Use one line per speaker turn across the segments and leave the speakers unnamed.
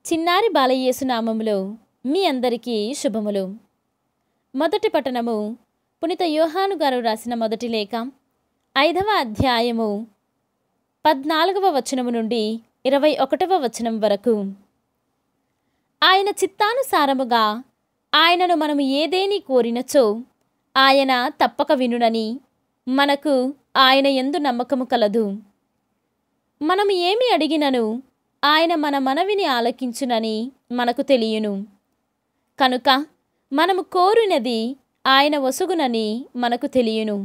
చిన్నారి బాలయేసు నామములో మీ అందరికీ శుభములు. మొదటి పట్టణము పునీత యోహాను గారు రాసిన మొదటి లేఖ 5వ అధ్యాయము 14వ వచనము నుండి 21వ వచనం వరకు. ఆయన చిత్తానుసారముగా ఆయనను మనము ఏదేని కోరినచో ఆయన తప్పక వినునని మనకు ఆయన యందు నమ్మకము కలదు. మనము ఏమి అడిగినను ఆయన మన మనవిని ఆలకించునని మనకు తెలియను. కనుక మనము కోరినది ఆయన వసుగునని మనకు తెలియను.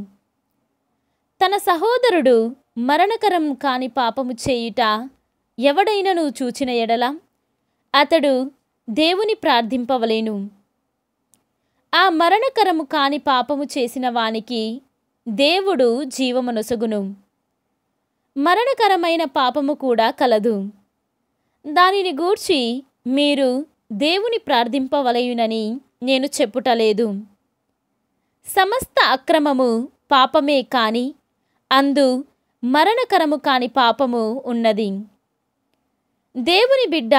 తన సహోదరుడు మరణకరం కాని పాపము చేయుట ఎవడైనను చూచిన ఎడల అతడు దేవుని ప్రార్థింపవలేను. ఆ మరణకరము కాని పాపము చేసిన వానికి దేవుడు జీవమునొసగును. మరణకరమైన పాపము కూడా కలదు. దానిని గూర్చి మీరు దేవుని ప్రార్థింపవలయునని నేను చెప్పుటలేదు. సమస్త అక్రమము పాపమే కాని అందు మరణకరము కాని పాపము ఉన్నది. దేవుని బిడ్డ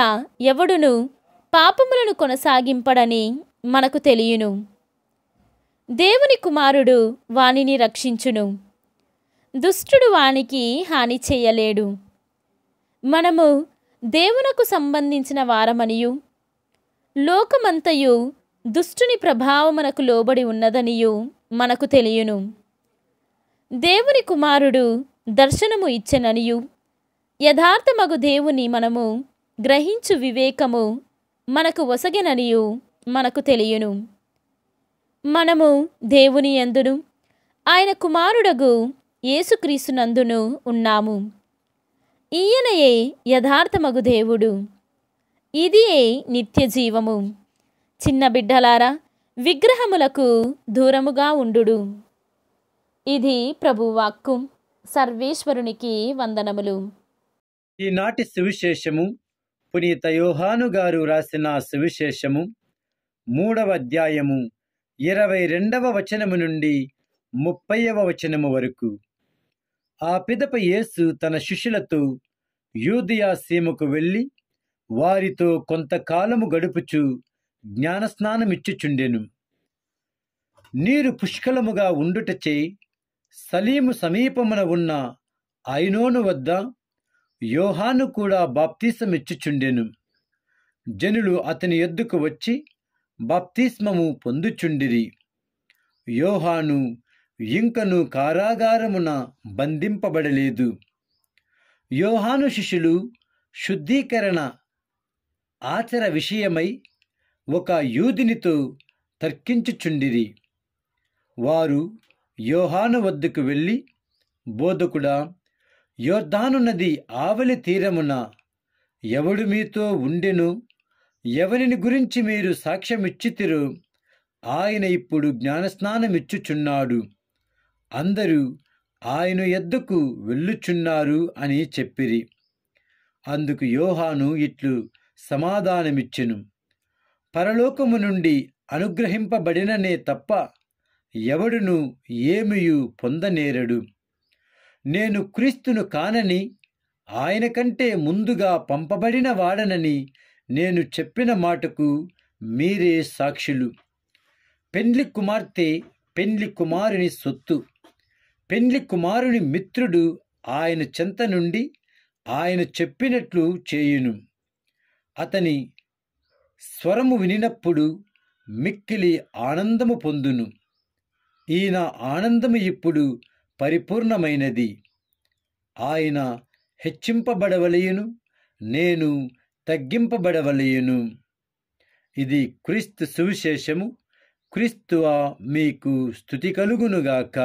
ఎవడును పాపములను కొనసాగింపడని మనకు తెలియను. దేవుని కుమారుడు వానిని రక్షించును. దుష్టుడు వానికి హాని చేయలేడు. మనము దేవునకు సంబంధించిన వారమనియు లోకమంతయు దుష్టుని ప్రభావమునకు లోబడి ఉన్నదనియు మనకు తెలియను. దేవుని కుమారుడు దర్శనము ఇచ్చెననియు యథార్థమగు దేవుని మనము గ్రహించు వివేకము మనకు ఒసగెననియు మనకు తెలియను. మనము దేవుని యందును ఆయన కుమారుడగు యేసుక్రీస్తునందును ఉన్నాము. ఈయనయే యథార్థమగు దేవుడు. ఇదియే నిత్య జీవము. చిన్న బిడ్డలారా, విగ్రహములకు దూరముగా ఉండుడు. ఇది ప్రభువాక్కు. సర్వేశ్వరునికి వందనములు.
ఈనాటి సువిశేషము పునీత యోహాను గారు రాసిన సువిశేషము 3వ అధ్యాయము 22వ వచనము నుండి 30వ వచనము వరకు. ఆ పిదప యేసు తన శిష్యులతో యూదయ సీమకు వెళ్ళి వారితో కొంతకాలము గడుపుచు జ్ఞానస్నానమిచ్చుచుండెను. నీరు పుష్కలముగా ఉండుటచే సలీము సమీపమున ఉన్న ఐనోను వద్ద యోహాను కూడా బాప్తిసమిచ్చుచుండెను. జనులు అతని యొద్దకు వచ్చి బాప్తిస్మము పొందుచుండిరి. యోహాను ఇంకను కారాగారమున బంధింపబడలేదు. యోహాను శిష్యులు శుద్ధీకరణ ఆచర విషయమై ఒక యూదునితో తర్కించుచుండిరి. వారు యోహాను వద్దకు వెళ్ళి, బోధకుడా, యొర్దాను నది ఆవలి తీరమున ఎవడు మీతో ఉండెను, ఎవరిని గురించి మీరు సాక్ష్యమిచ్చితిరో ఆయన ఇప్పుడు జ్ఞానస్నానమిచ్చుచున్నాడు. అందరూ ఆయన యొద్దకు వెళ్ళుచున్నారు అని చెప్పిరి. అందుకు యోహాను ఇట్లు సమాధానమిచ్చెను: పరలోకము నుండి అనుగ్రహింపబడిననే తప్ప ఎవడును ఏమియు పొందనేరడు. నేను క్రీస్తును కానని, ఆయన కంటే ముందుగా పంపబడిన వాడనని నేను చెప్పిన మాటకు మీరే సాక్షులు. పెండ్లి కుమార్తె పెండ్లి కుమారుని సొత్తు. పెండ్లి కుమారుని మిత్రుడు ఆయన చెంత నుండి ఆయన చెప్పినట్లు చేయును. అతని స్వరము వినినప్పుడు మిక్కిలి ఆనందము పొందును. ఈయన ఆనందము ఇప్పుడు పరిపూర్ణమైనది. ఆయన హెచ్చింపబడవలయును, నేను తగ్గింపబడవలయును. ఇది క్రీస్తు సువిశేషము. క్రీస్తువా మీకు స్తుతి కలుగునుగాక.